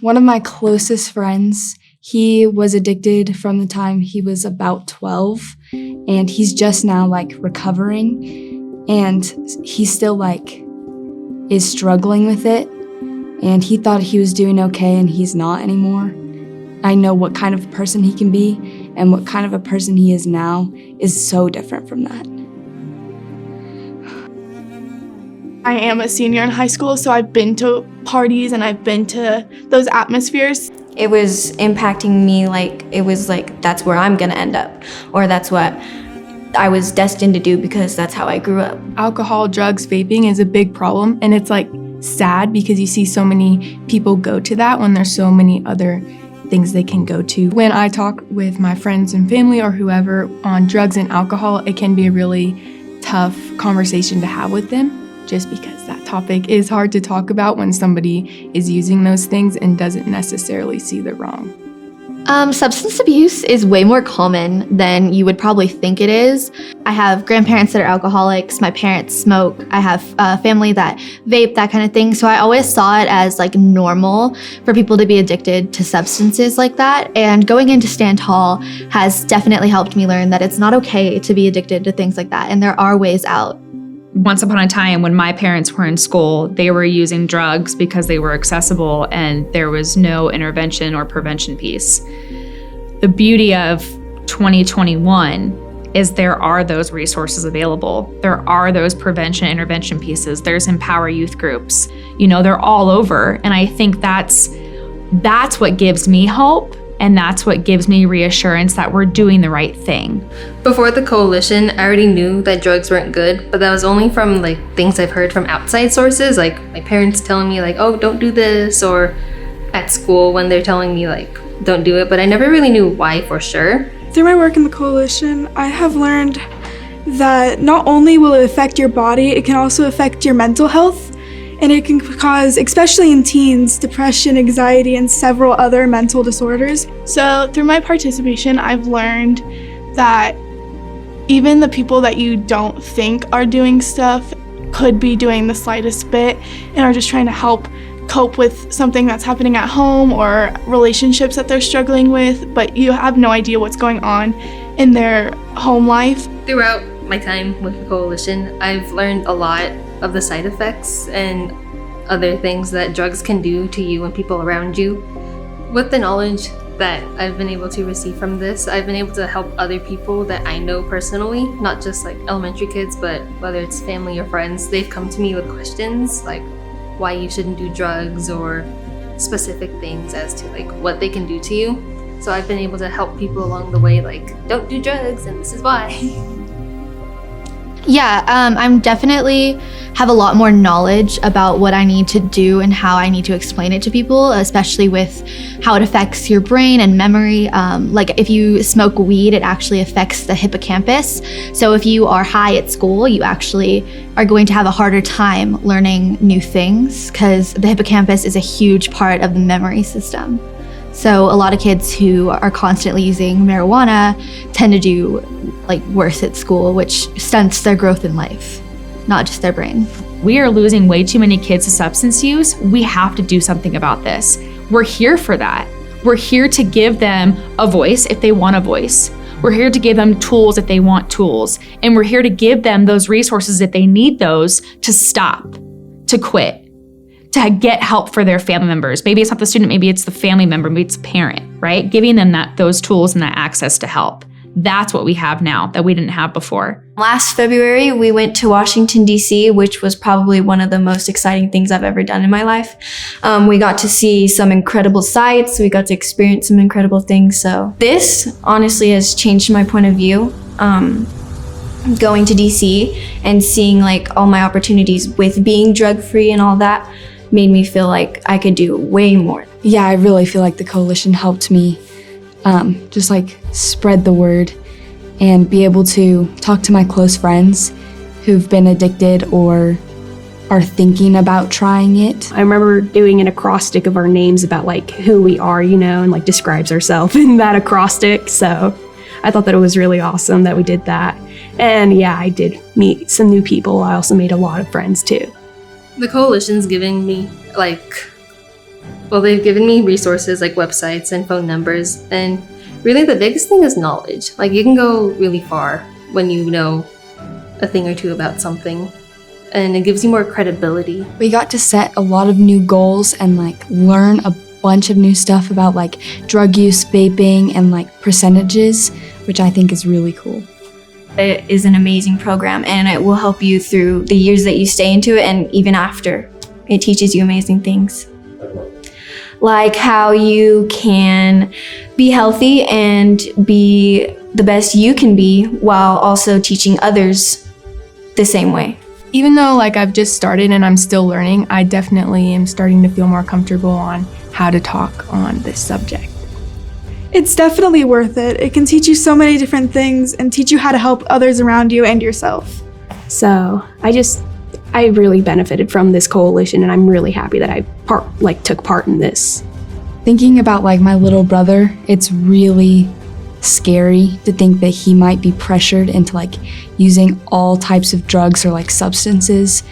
One of my closest friends, he was addicted from the time he was about 12, and he's just now recovering, and he still is struggling with it, and he thought he was doing okay, and he's not anymore. I know what kind of person he can be, and what kind of a person he is now is so different from that. I am a senior in high school, so I've been to parties and I've been to those atmospheres. It was impacting me it was that's where I'm gonna end up, or that's what I was destined to do because that's how I grew up. Alcohol, drugs, vaping is a big problem, and it's sad because you see so many people go to that when there's so many other things they can go to. When I talk with my friends and family or whoever on drugs and alcohol, it can be a really tough conversation to have with them, just because that topic is hard to talk about when somebody is using those things and doesn't necessarily see the wrong. Substance abuse is way more common than you would probably think it is. I have grandparents that are alcoholics, my parents smoke, I have family that vape, that kind of thing. So I always saw it as normal for people to be addicted to substances like that. And going into Stand Tall has definitely helped me learn that it's not okay to be addicted to things like that, and there are ways out. Once upon a time when my parents were in school, they were using drugs because they were accessible and there was no intervention or prevention piece. The beauty of 2021 is there are those resources available. There are those prevention intervention pieces. There's Empower Youth groups. They're all over. And I think that's what gives me hope. And that's what gives me reassurance that we're doing the right thing. Before the coalition, I already knew that drugs weren't good, but that was only from things I've heard from outside sources, like my parents telling me oh, don't do this, or at school when they're telling me don't do it, but I never really knew why for sure. Through my work in the coalition, I have learned that not only will it affect your body, it can also affect your mental health. And it can cause, especially in teens, depression, anxiety, and several other mental disorders. So through my participation, I've learned that even the people that you don't think are doing stuff could be doing the slightest bit and are just trying to help cope with something that's happening at home or relationships that they're struggling with, but you have no idea what's going on in their home life. Throughout my time with the coalition, I've learned a lot of the side effects and other things that drugs can do to you and people around you. With the knowledge that I've been able to receive from this, I've been able to help other people that I know personally, not just elementary kids, but whether it's family or friends. They've come to me with questions why you shouldn't do drugs or specific things as to what they can do to you. So I've been able to help people along the way, don't do drugs and this is why. Yeah, I'm definitely have a lot more knowledge about what I need to do and how I need to explain it to people, especially with how it affects your brain and memory. If you smoke weed, it actually affects the hippocampus. So if you are high at school, you actually are going to have a harder time learning new things because the hippocampus is a huge part of the memory system. So a lot of kids who are constantly using marijuana tend to do worse at school, which stunts their growth in life, not just their brain. We are losing way too many kids to substance use. We have to do something about this. We're here for that. We're here to give them a voice if they want a voice. We're here to give them tools if they want tools. And we're here to give them those resources if they need those to stop, to quit, to get help for their family members. Maybe it's not the student, maybe it's the family member, maybe it's a parent, right? Giving them those tools and that access to help. That's what we have now that we didn't have before. Last February, we went to Washington, D.C., which was probably one of the most exciting things I've ever done in my life. We got to see some incredible sights. We got to experience some incredible things. So this honestly has changed my point of view. Going to D.C. and seeing all my opportunities with being drug-free and all that made me feel like I could do way more. Yeah, I really feel like the coalition helped me just spread the word and be able to talk to my close friends who've been addicted or are thinking about trying it. I remember doing an acrostic of our names about who we are, and describes ourselves in that acrostic. So I thought that it was really awesome that we did that. And yeah, I did meet some new people. I also made a lot of friends too. The coalition's giving me Well, they've given me resources like websites and phone numbers, and really the biggest thing is knowledge. Like, you can go really far when you know a thing or two about something, and it gives you more credibility. We got to set a lot of new goals and like learn a bunch of new stuff about like drug use, vaping, and like percentages, which I think is really cool. It is an amazing program, and it will help you through the years that you stay into it and even after. It teaches you amazing things, like how you can be healthy and be the best you can be while also teaching others the same way. Even though like I've just started and I'm still learning, I definitely am starting to feel more comfortable on how to talk on this subject. It's definitely worth it. It can teach you so many different things and teach you how to help others around you and yourself. So I really benefited from this coalition, and I'm really happy that I took part in this. Thinking about like my little brother, it's really scary to think that he might be pressured into like using all types of drugs or like substances.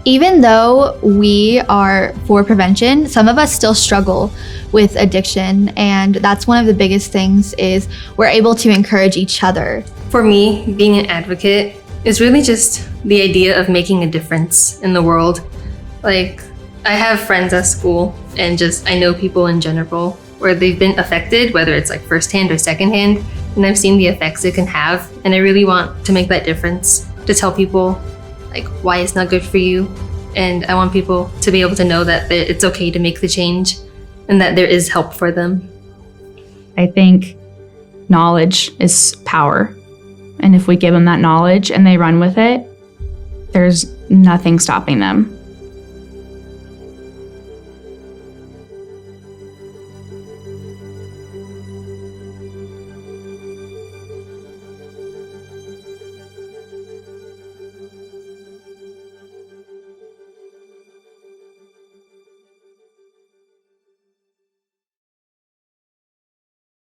Even though we are for prevention, some of us still struggle with addiction, and that's one of the biggest things is we're able to encourage each other. For me, being an advocate is really just the idea of making a difference in the world. Like, I have friends at school, and just I know people in general where they've been affected, whether it's like firsthand or secondhand, and I've seen the effects it can have, and I really want to make that difference, to tell people like why it's not good for you, and I want people to be able to know that it's okay to make the change and that there is help for them. I think knowledge is power. And if we give them that knowledge and they run with it, there's nothing stopping them.